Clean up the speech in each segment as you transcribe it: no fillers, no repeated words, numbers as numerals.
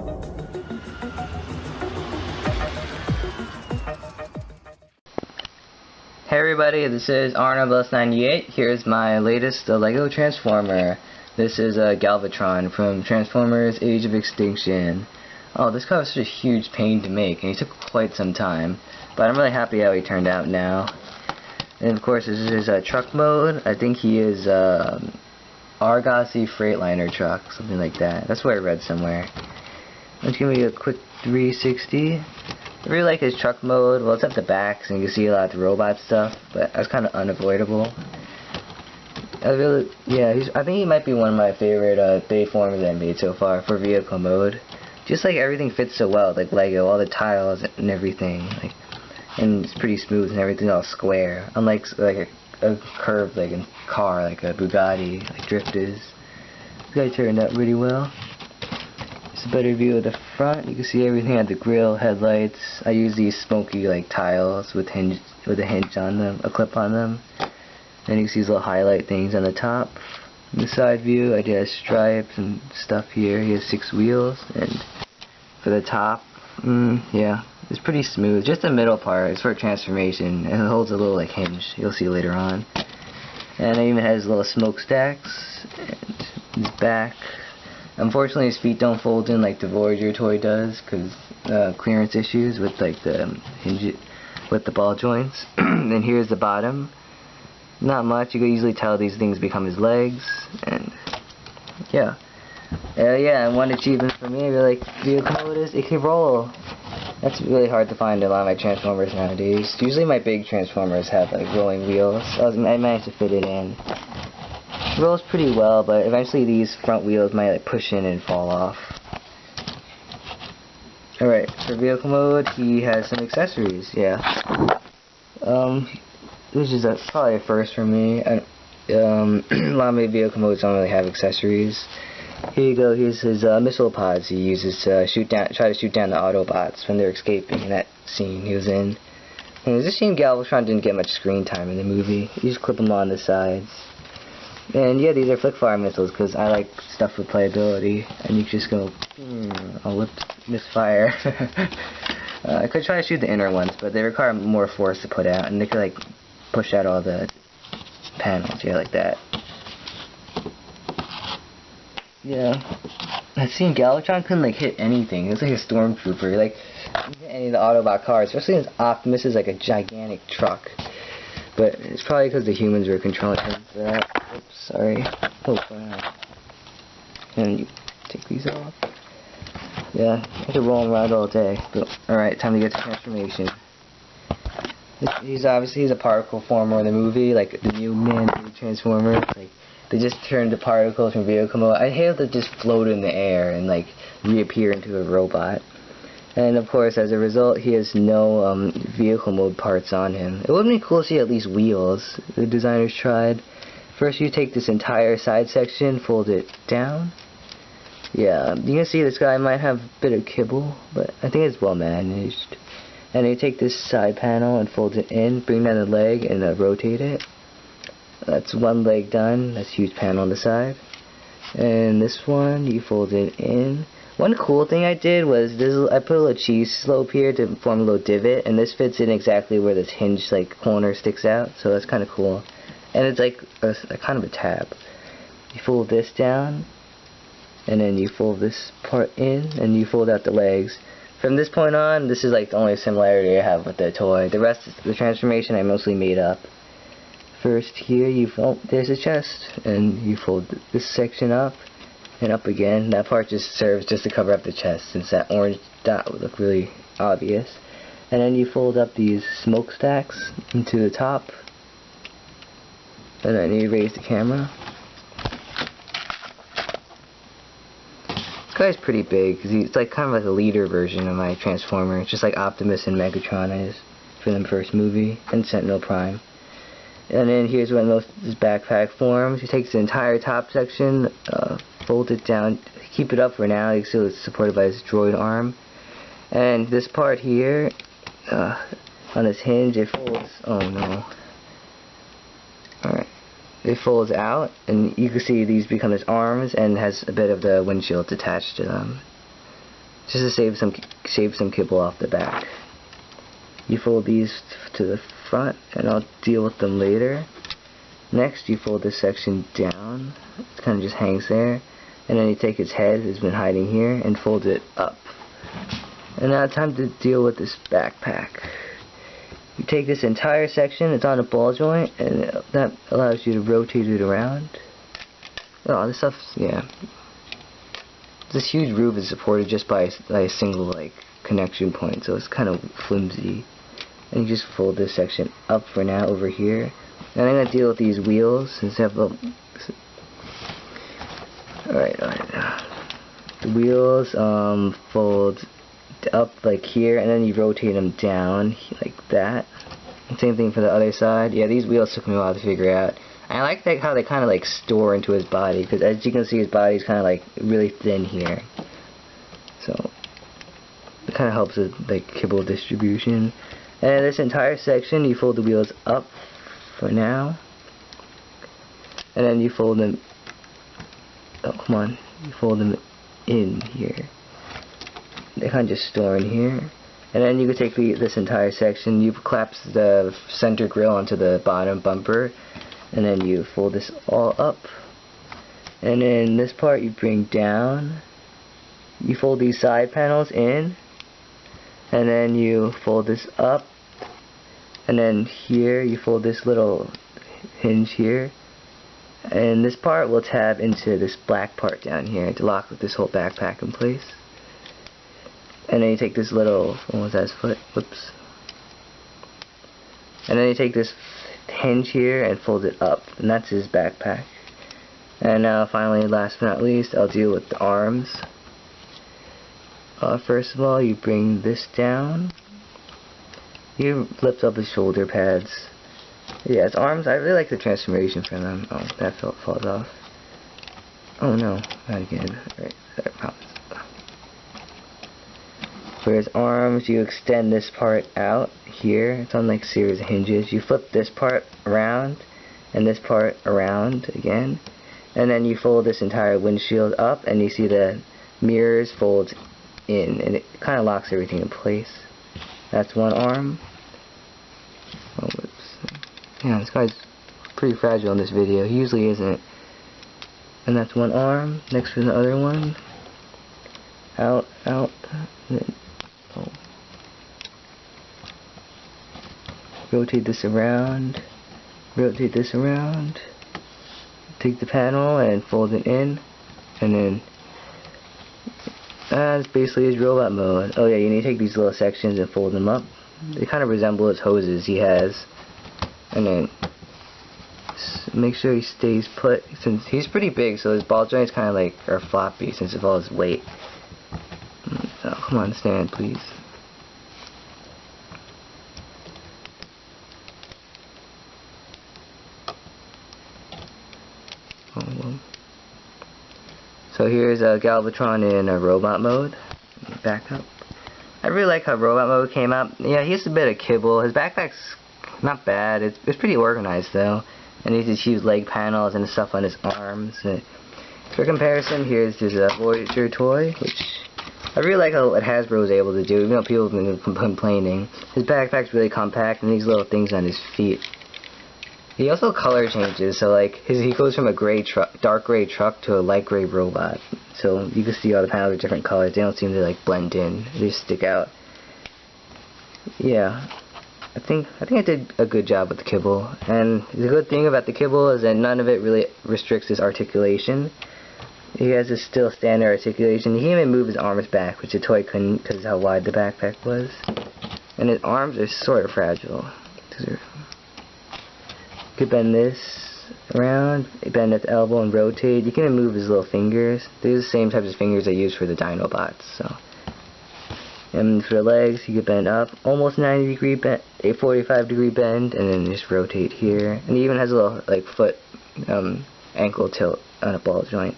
Hey everybody, this is Arnold98. Here's my latest Lego Transformer. This is Galvatron from Transformers Age of Extinction. Oh, this car was such a huge pain to make, and it took quite some time. But I'm really happy how he turned out now. And of course, this is his truck mode. I think he is Argosy Freightliner truck, something like that. That's what I read somewhere. Let's give me a quick 360. I really like his truck mode. Well, it's at the back, so you can see a lot of the robot stuff, but that's kind of unavoidable. I think he might be one of my favorite Bayformers I made so far for vehicle mode. Just like everything fits so well, like Lego, all the tiles and everything, and it's pretty smooth and everything's all square. Unlike like a curved like a car, like a Bugatti, like Drift is. This guy turned out really well. A better view of the front. You can see everything at the grill, headlights. I use these smoky like tiles with a hinge on them, a clip on them. Then you can see these little highlight things on the top. In the side view, I did stripes and stuff here. He has 6 wheels, and for the top, yeah, it's pretty smooth. Just the middle part is for transformation. It holds a little like hinge. You'll see later on. And it even has little smokestacks and his back. Unfortunately, his feet don't fold in like the Voyager toy does, because clearance issues with like the hinge, with the ball joints. And here's the bottom. Not much. You can easily tell these things become his legs, and yeah. And one achievement for me, I really like vehicle mode is it can roll. That's really hard to find in a lot of my Transformers nowadays. Usually my big Transformers have like rolling wheels. I managed to fit it in. Rolls pretty well, but eventually these front wheels might like push in and fall off. Alright, for vehicle mode, he has some accessories, yeah. This is probably a first for me. A lot of my vehicle modes don't really have accessories. Here you go, here's his missile pods he uses to try to shoot down the Autobots when they're escaping in that scene he was in. And it's a shame Galvatron didn't get much screen time in the movie. You just clip them on the sides. And yeah, these are flick fire missiles because I like stuff with playability, and you just go, I'll misfire. I could try to shoot the inner ones, but they require more force to put out, and they could like push out all the panels, yeah, like that. Yeah, I've seen Galvatron couldn't like hit anything. It was like a stormtrooper. Like, you hit any of the Autobot cars, especially since Optimus is like a gigantic truck. But it's probably because the humans were controlling him for that. Oops, sorry. Oh, wow. And you take these off. Yeah, I could roll him around all day. But alright, time to get to transformation. He's a particle former in the movie, like the new Transformers. Like, they just turned the particles from vehicle mode. I hate that just float in the air and like reappear into a robot. And of course, as a result, he has no vehicle mode parts on him. It would be cool to see at least wheels. The designers tried. First, you take this entire side section, fold it down. Yeah, you can see this guy might have a bit of kibble, but I think it's well managed. And you take this side panel and fold it in, bring down the leg, and rotate it. That's one leg done. That's a huge panel on the side. And this one, you fold it in. One cool thing I did was I put a little cheese slope here to form a little divot, and this fits in exactly where this hinge like corner sticks out, so that's kind of cool. And it's like a kind of a tab. You fold this down, and then you fold this part in, and you fold out the legs. From this point on, this is like the only similarity I have with the toy. The rest of the transformation I mostly made up. First here, there's a chest, and you fold this section up. And up again. That part just serves just to cover up the chest, since that orange dot would look really obvious. And then you fold up these smokestacks into the top, and then you raise the camera. This guy's pretty big because it's like kind of like a leader version of my Transformer. It's just like Optimus and Megatron is for the first movie, and Sentinel Prime. And then here's when this backpack forms. You take the entire top section, fold it down, keep it up for now. You can see it's supported by this droid arm. And this part here, on this hinge, it folds. Oh no. Alright. It folds out, and you can see these become his arms, and has a bit of the windshield attached to them. just to save some kibble off the back. You fold these to the front, and I'll deal with them later. Next, you fold this section down. It kind of just hangs there, and then you take its head, it's been hiding here, and fold it up. And now time to deal with this backpack. You take this entire section, it's on a ball joint, and that allows you to rotate it around. Oh, this stuff's, yeah. This huge roof is supported just by a single, like, connection point, so it's kind of flimsy. And you just fold this section up for now over here. And I'm going to deal with these wheels since I have a... Alright. The wheels fold up like here, and then you rotate them down like that. And same thing for the other side. Yeah, these wheels took me a while to figure out. I like how they kind of like store into his body, because as you can see, his body's kind of like really thin here. So it kind of helps with like kibble distribution. And this entire section, you fold the wheels up for now, and then you fold them. Oh, come on! You fold them in here. They kind of just store in here. And then you can take this entire section, you clamp the center grill onto the bottom bumper, and then you fold this all up. And then this part you bring down, you fold these side panels in, and then you fold this up, and then here you fold this little hinge here, and this part will tab into this black part down here to lock this whole backpack in place. And then you take this little, what was that, foot? Whoops. And then you take this hinge here and fold it up, and that's his backpack. And now finally, last but not least, I'll deal with the arms. First of all, you bring this down. You lift up his shoulder pads. Yeah, his arms, I really like the transformation for them. Oh, that falls off. Oh no, not again. Alright, I promise. For his arms, you extend this part out here. It's on like series of hinges. You flip this part around and this part around again, and then you fold this entire windshield up, and you see the mirrors fold in, and it kind of locks everything in place. That's one arm. Oh, whoops. Yeah, this guy's pretty fragile in this video. He usually isn't. And that's one arm. Next for the other one. Out, and then, oh. Rotate this around. Rotate this around. Take the panel and fold it in. And then that's basically his robot mode. Oh yeah, you need to take these little sections and fold them up. They kind of resemble his hoses he has. And then make sure he stays put, since he's pretty big, so his ball joints kind of like are floppy since of all his weight. Oh, come on, stand, please. Oh, well. So here's a Galvatron in a robot mode. Back up. I really like how robot mode came out. Yeah, he's a bit of kibble. His backpack's not bad. It's pretty organized though. And he has these huge leg panels and stuff on his arms. For comparison, here's his Voyager toy, which I really like how what Hasbro was able to do. Even though people have been complaining, his backpack's really compact and these little things on his feet. He also color changes, so like he goes from a dark gray truck to a light gray robot. So you can see all the panels are different colors. They don't seem to like blend in. They just stick out. Yeah, I think I did a good job with the kibble. And the good thing about the kibble is that none of it really restricts his articulation. He has a still standard articulation. He can even move his arms back, which the toy couldn't because of how wide the backpack was. And his arms are sort of fragile. You could bend this around, bend at the elbow and rotate. You can even move his little fingers. These are the same types of fingers I use for the Dinobots. So, and for the legs, you could bend up, almost 90-degree bend, a 45-degree bend, and then just rotate here. And he even has a little like foot, ankle tilt on a ball joint,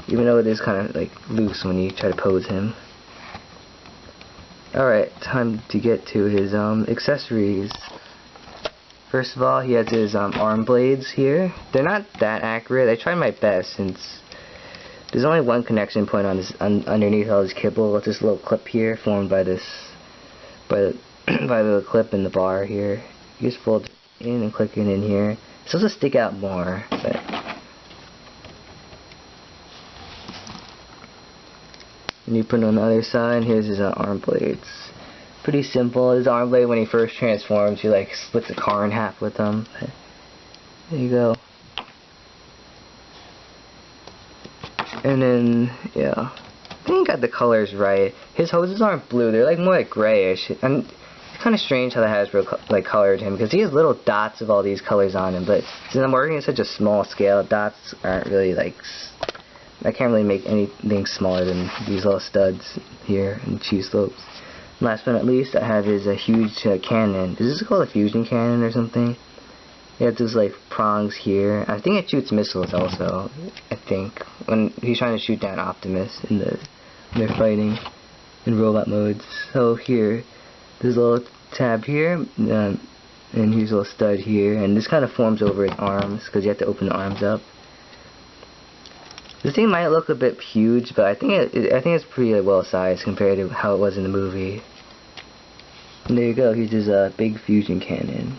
even though it is kind of like loose when you try to pose him. Alright, time to get to his accessories. First of all, he has his arm blades here. They're not that accurate. I tried my best since There's only one connection point on this underneath all this kibble with this little clip here formed by this by the clip in the bar here. You just fold it in and click it in here. It's supposed to stick out more, but and you put it on the other side. Here's his arm blades. Pretty simple. His arm blade, when he first transforms, he like splits a car in half with them. There you go. And then, yeah, I think I got the colors right. His hoses aren't blue; they're like more like grayish. And it's kind of strange how the Hasbro like colored him, because he has little dots of all these colors on him. But since I'm working at such a small scale, dots aren't really like. I can't really make anything smaller than these little studs here and cheese slopes. Last but not least, I have his huge cannon. Is this called a fusion cannon or something? It has those like prongs here. I think it shoots missiles also. I think when he's trying to shoot down Optimus in when they're fighting in robot modes. So here, there's a little tab here, and here's a little stud here, and this kind of forms over his arms because you have to open the arms up. This thing might look a bit huge, but I think it's pretty well sized compared to how it was in the movie. And there you go. Here's his big fusion cannon.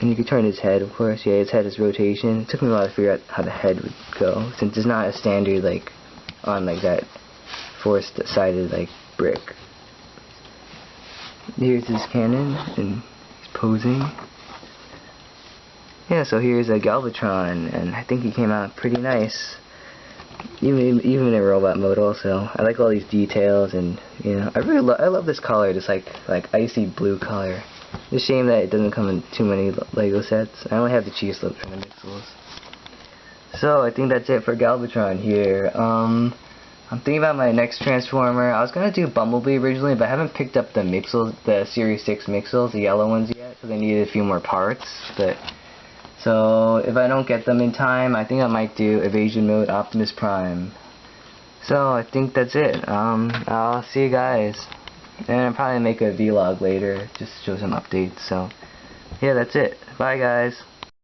And you can turn his head, of course. Yeah, his head is rotation. It took me a while to figure out how the head would go, since it's not a standard like on like that four-sided like brick. Here's his cannon, and he's posing. Yeah, so here's a Galvatron, and I think he came out pretty nice, even in robot mode. Also, I like all these details, and you know, I love this color, this like icy blue color. It's a shame that it doesn't come in too many Lego sets. I only have the cheese slopes and the mixels. So I think that's it for Galvatron here. I'm thinking about my next Transformer. I was gonna do Bumblebee originally, but I haven't picked up the mixels, the Series 6 mixels, the yellow ones yet, because I needed a few more parts. But so if I don't get them in time, I think I might do Evasion Mode Optimus Prime. So I think that's it. I'll see you guys. And I'll probably make a vlog later, just to show some updates. So yeah, that's it. Bye guys.